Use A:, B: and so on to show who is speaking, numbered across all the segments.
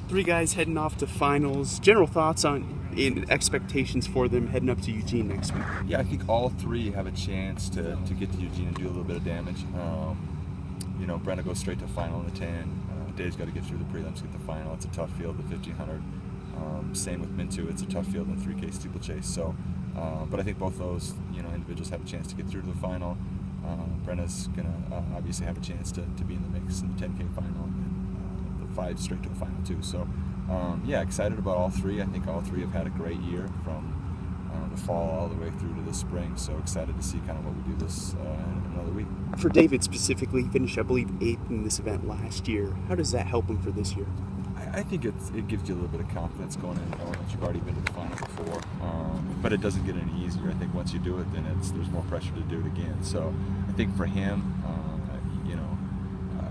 A: Three guys heading off to finals. General thoughts on expectations for them heading up to Eugene next week?
B: Yeah, I think all three have a chance to get to Eugene and do a little bit of damage. Brenna goes straight to final in the 10. Dave's got to get through the prelims, get the final. It's a tough field, the 1500. Same with Mintu. It's a tough field in 3K steeplechase. So, but I think both those individuals have a chance to get through to the final. Brenna's gonna obviously have a chance to be in the mix in the 10K final, and the 5 straight to the final too. So, excited about all three. I think all three have had a great year from the fall all the way through to the spring. So excited to see kind of what we do this in another week.
A: For David specifically, he finished, I believe, 8th in this event last year. How does that help him for this year?
B: I think it gives you a little bit of confidence going in, knowing that you've already been to the final before. But it doesn't get any easier. I think once you do it, then there's more pressure to do it again. So I think for him,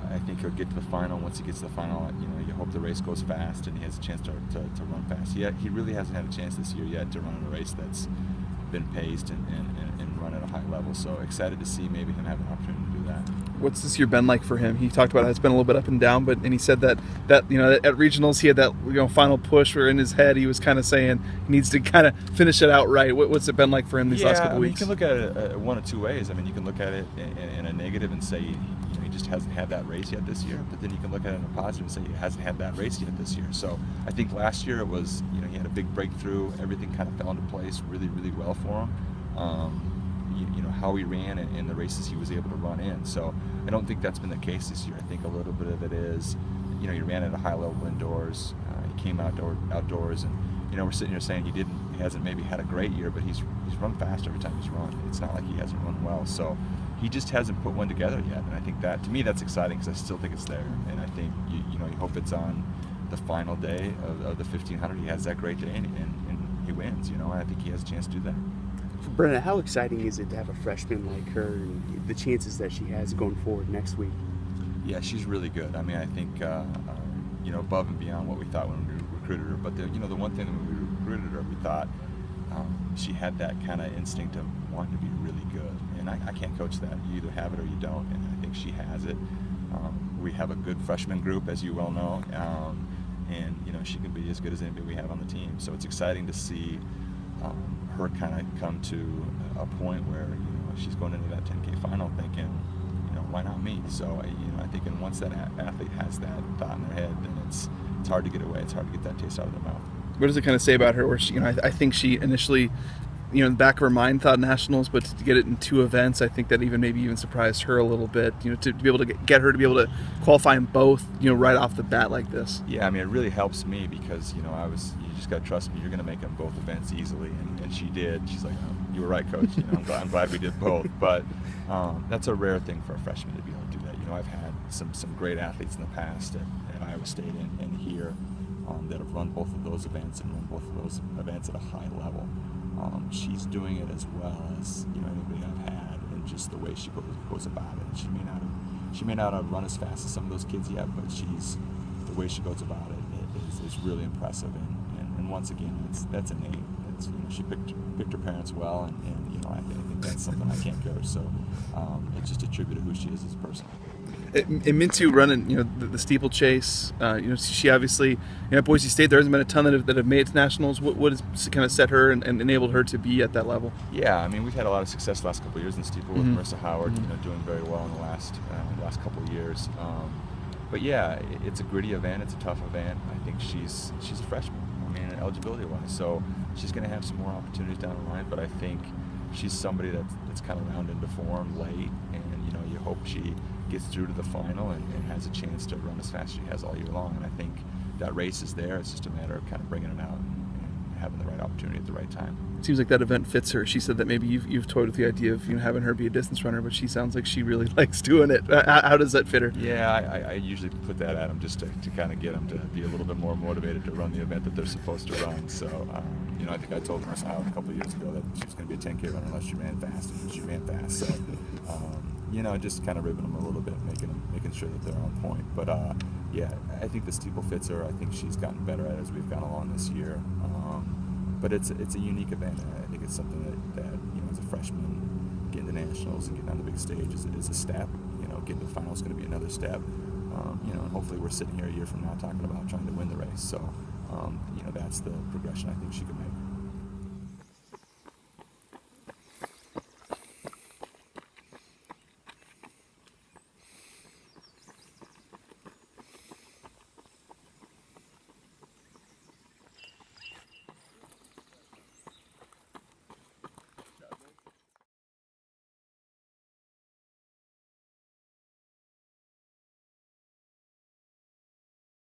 B: I think he'll get to the final. Once he gets to the final, you hope the race goes fast and he has a chance to run fast. He really hasn't had a chance this year yet to run in a race that's been paced and run at a high level. So excited to see maybe him have an opportunity to do that.
C: What's this year been like for him? He talked about how it's been a little bit up and down, and he said that at regionals he had that final push where in his head he was kind of saying he needs to kind of finish it out right. What's it been like for him these last couple weeks?
B: You can look at it one of two ways. I mean, you can look at it in a negative and say he just hasn't had that race yet this year, but then you can look at it in a positive and say he hasn't had that race yet this year. So I think last year it was, he had a big breakthrough. Everything kind of fell into place really, really well for him. How he ran and the races he was able to run in. So I don't think that's been the case this year. I think a little bit of it is, he ran at a high level indoors. He came outdoors, and we're sitting here saying he hasn't maybe had a great year, but he's run fast every time he's run. It's not like he hasn't run well. So he just hasn't put one together yet, and I think that, to me, that's exciting because I still think it's there, and I think you hope it's on the final day of the 1500. He has that great day and he wins. And I think he has a chance to do that.
A: For Brenna, how exciting is it to have a freshman like her and the chances that she has going forward next week?
B: Yeah, she's really good. I mean, I think above and beyond what we thought when we recruited her. But the one thing when we recruited her, we thought she had that kind of instinct of wanting to be really good. And I can't coach that. You either have it or you don't. And I think she has it. We have a good freshman group, as you well know, and she can be as good as anybody we have on the team. So it's exciting to see her kind of come to a point where she's going into that 10K final thinking, why not me? So I think once that athlete has that thought in their head, then it's hard to get away. It's hard to get that taste out of their mouth.
C: What does it kind of say about her? Where she, I think she initially, in the back of her mind thought nationals, but to get it in 2 events, I think that maybe even surprised her a little bit. To be able to get her to be able to qualify in both, right off the bat like this.
B: Yeah, I mean, it really helps me because you just got to trust me. You're going to make them both events easily, and she did. She's like, oh, you were right, coach. I'm glad we did both. But that's a rare thing for a freshman to be able to do that. I've had some great athletes in the past at Iowa State and here that have run both of those events and run both of those events at a high level. She's doing it as well as anybody I've had, and just the way she goes about it. She may not have run as fast as some of those kids yet, but the way she goes about it is really impressive. And once again, that's innate. She picked her parents well, and I think that's something I can't coach. So it's just a tribute to who she is as a person.
C: And Mintu running, the steeplechase. She obviously, at Boise State, there hasn't been a ton that have made it to nationals. What has kind of set her and enabled her to be at that level?
B: Yeah, I mean, we've had a lot of success the last couple of years in steeple with Marissa Howard, doing very well in the last couple of years. But yeah, it's a gritty event. It's a tough event. I think she's a freshman. I mean, eligibility-wise, so she's going to have some more opportunities down the line. But I think she's somebody that's kind of rounded into form late, and you hope she gets through to the final and has a chance to run as fast as she has all year long. And I think that race is there. It's just a matter of kind of bringing it out and having the right opportunity at the right time.
C: It seems like that event fits her. She said that maybe you've toyed with the idea of having her be a distance runner, but she sounds like she really likes doing it. How does that fit her?
B: Yeah, I usually put that at them just to kind of get them to be a little bit more motivated to run the event that they're supposed to run. So, I think I told Marissa Howard a couple of years ago that she was going to be a 10K runner unless she ran fast, and she ran fast. So, just kind of ribbing them a little bit, making sure that they're on point. But yeah, I think the steeple fits her. I think she's gotten better at it as we've gone along this year. But it's a unique event. I think it's something that as a freshman, getting to nationals and getting on the big stage is a step. Getting to the final is going to be another step. You know, and hopefully we're sitting here a year from now talking about trying to win the race. So, you know, that's the progression I think she could make.